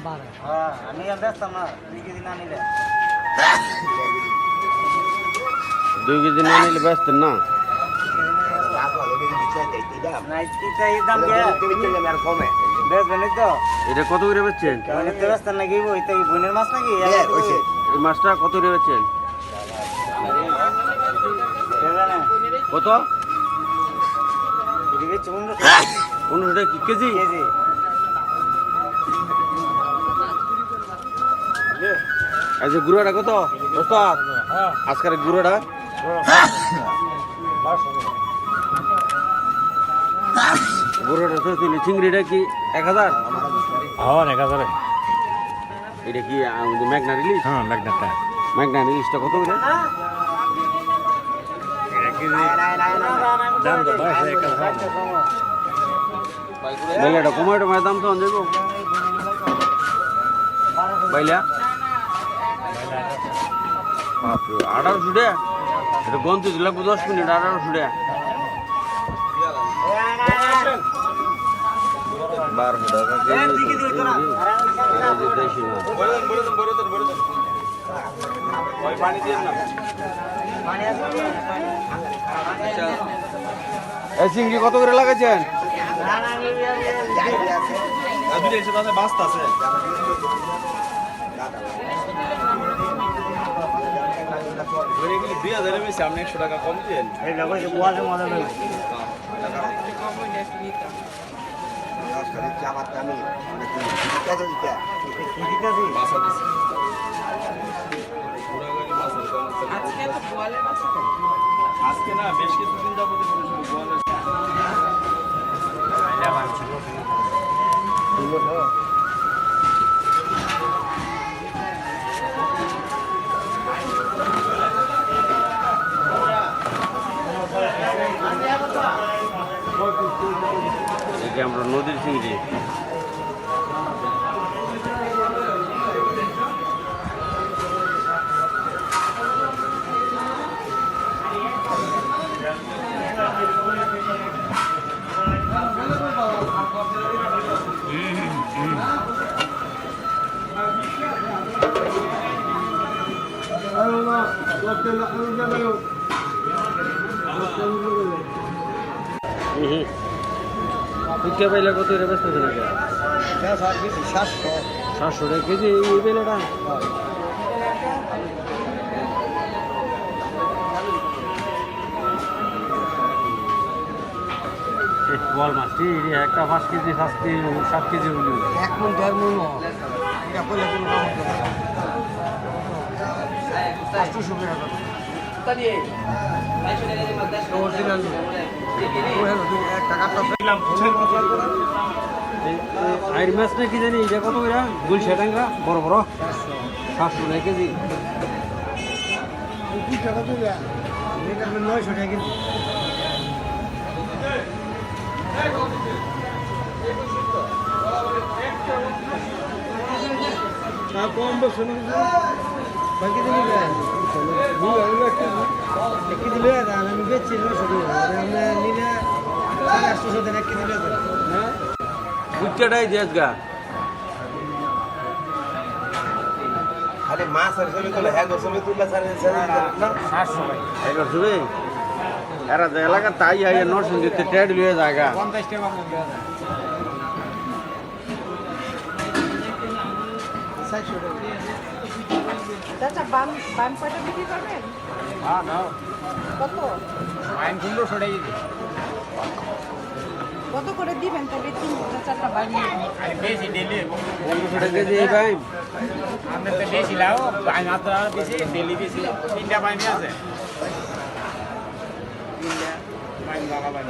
হ্যাঁ আমি আর ব্যস্ত না 2 কেজি না নিলে 2 কেজি না নিলে ব্যস্ত না এটা কত করে বেচছেন বোনের মাছ নাকি এই মাছটা কত করে বেচছেন কত 15 টাকা কেজি আচ্ছা গুঁড়োটা কত ওস্তাদ আজকের গুঁড়োটা গুঁড়োটা তো চিংড়িটা কি 1000 হ্যাঁ 1000 এটা কি ম্যাগনা রিলিজ হ্যাঁ ম্যাগনা রিলিজটা কত করে দাম তো 1000 বাইলাটা কমাইটা মায়ের দাম তো যাবো বাইলা 1800 টাকা এটা গন্তি লাগবে 10 মিনিট 1800 টাকা 1200 টাকা এই চিংড়ি কত করে লাগাইছেন সামনে 100 টাকা কম দিন আজকে না বেশ কিছুদিন যাবত আমরা নদীর চিংড়ি পুটকে পাইলে কত রে ব্যস্ত আছে নাকি 700 টাকা কেজি এই বেলাটা বল মাছটি একটা 5 কেজি 7 কেজি হলো 1 মণ 1.5 মণ এটা কইলে কোনো কাম হবে না 800 টাকা তালি অরিজিনাল এক টাকাটা দিলাম আইর মাছ না কি জানি এটা কত করে গুলশা টাঙ্গা বড় বড় 700 টাকা কেজি 2 টাকা দিলে এটা 900 টাকা কেজি কম বসে না বাকি দিলে একই দিলে আমি বেচছি 900 টাকা আমরা নিলে 800 টাকা একই দিলে হ্যাঁ গুচ্চাটাই দেশ গা আরে মাছ আর ছবি তুলে হ্যাঁ ছবি তুলে সারে না 700 ভাই এবার শুবে এরা যে এলাকা তাই আইয়া নরসিং দিতে ট্রেড লিয়ে জায়গা 50 টাকা কম দেওয়া যায় 400 টাকা চাচা বান কয়টা বিক্রি করবেন? হ্যাঁ নাও কত আইন 1500 টাকা কেজি কত করে দিবেন তবে 3-4টা বান নিয়ে আরে বেশি ডেলি 1500 টাকা কেজি এই ভাই আমরা তো বেশি লাও আইন মাত্র বেশি ডেলি বেশি 3টা বাইনে আছে 3টা বাইন বাবা বাইন